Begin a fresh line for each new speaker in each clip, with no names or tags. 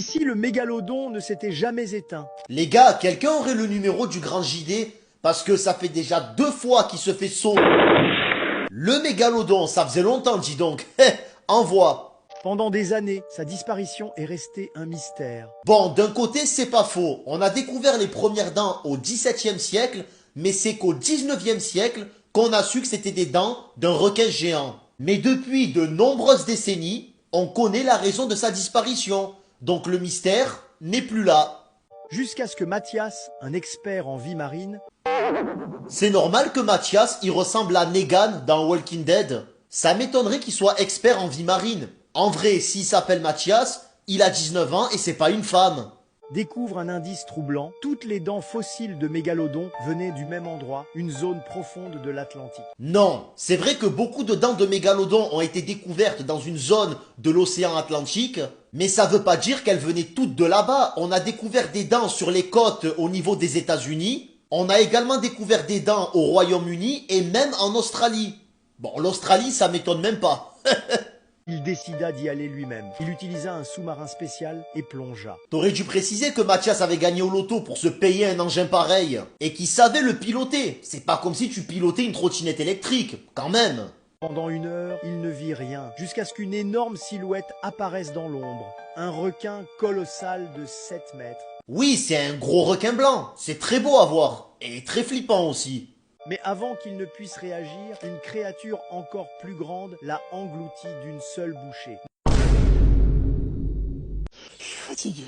Si le mégalodon ne s'était jamais éteint.
Les gars, quelqu'un aurait le numéro du grand JD? Parce que ça fait déjà 2 fois qu'il se fait saut. Le mégalodon, ça faisait longtemps, dis donc. Envoie.
Pendant des années, sa disparition est restée un mystère.
Bon, d'un côté, c'est pas faux. On a découvert les premières dents au XVIIe siècle, mais c'est qu'au XIXe siècle qu'on a su que c'était des dents d'un requin géant. Mais depuis de nombreuses décennies, on connaît la raison de sa disparition. Donc le mystère n'est plus là.
Jusqu'à ce que Mathias, un expert en vie marine,
C'est normal que Mathias y ressemble à Negan dans Walking Dead. Ça m'étonnerait qu'il soit expert en vie marine. En vrai, s'il s'appelle Mathias, il a 19 ans et c'est pas une femme.
découvre un indice troublant. Toutes les dents fossiles de mégalodon venaient du même endroit, une zone profonde de l'Atlantique.
Non, c'est vrai que beaucoup de dents de mégalodon ont été découvertes dans une zone de l'océan Atlantique, mais ça veut pas dire qu'elles venaient toutes de là-bas. On a découvert des dents sur les côtes au niveau des États-Unis. On a également découvert des dents au Royaume-Uni et même en Australie. Bon, l'Australie, ça m'étonne même pas.
Il décida d'y aller lui-même. Il utilisa un sous-marin spécial et plongea.
T'aurais dû préciser que Mathias avait gagné au loto pour se payer un engin pareil. Et qu'il savait le piloter. C'est pas comme si tu pilotais une trottinette électrique, quand même.
Pendant 1 heure, il ne vit rien, jusqu'à ce qu'une énorme silhouette apparaisse dans l'ombre. Un requin colossal de 7 mètres.
Oui, c'est un gros requin blanc. C'est très beau à voir. Et très flippant aussi.
Mais avant qu'il ne puisse réagir, une créature encore plus grande l'a englouti d'une seule bouchée.
Je suis fatigué.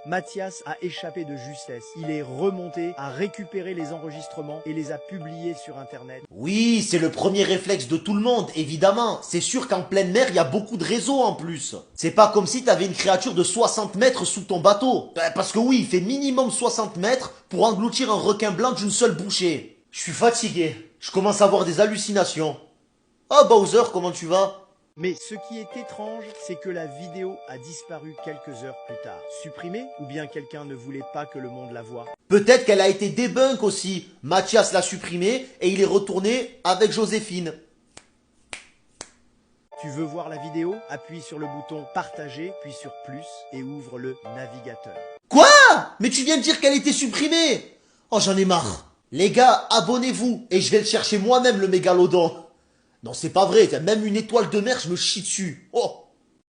Mathias a échappé de justesse. Il est remonté, a récupéré les enregistrements et les a publiés sur Internet.
Oui, c'est le premier réflexe de tout le monde, évidemment. C'est sûr qu'en pleine mer, il y a beaucoup de réseaux en plus. C'est pas comme si t'avais une créature de 60 mètres sous ton bateau. Parce que oui, il fait minimum 60 mètres pour engloutir un requin blanc d'une seule bouchée. Je suis fatigué. Je commence à avoir des hallucinations. Oh Bowser, comment tu vas?
Mais ce qui est étrange, c'est que la vidéo a disparu quelques heures plus tard. Supprimée ou bien quelqu'un ne voulait pas que le monde la voie?
Peut-être qu'elle a été débunk aussi. Mathias l'a supprimée et il est retourné avec Joséphine.
Tu veux voir la vidéo? Appuie sur le bouton partager, puis sur plus et ouvre le navigateur.
Quoi? Mais tu viens de dire qu'elle était supprimée. Oh, j'en ai marre. Les gars, abonnez-vous et je vais le chercher moi-même le mégalodon. Non, c'est pas vrai, même une étoile de mer, je me chie dessus. Oh!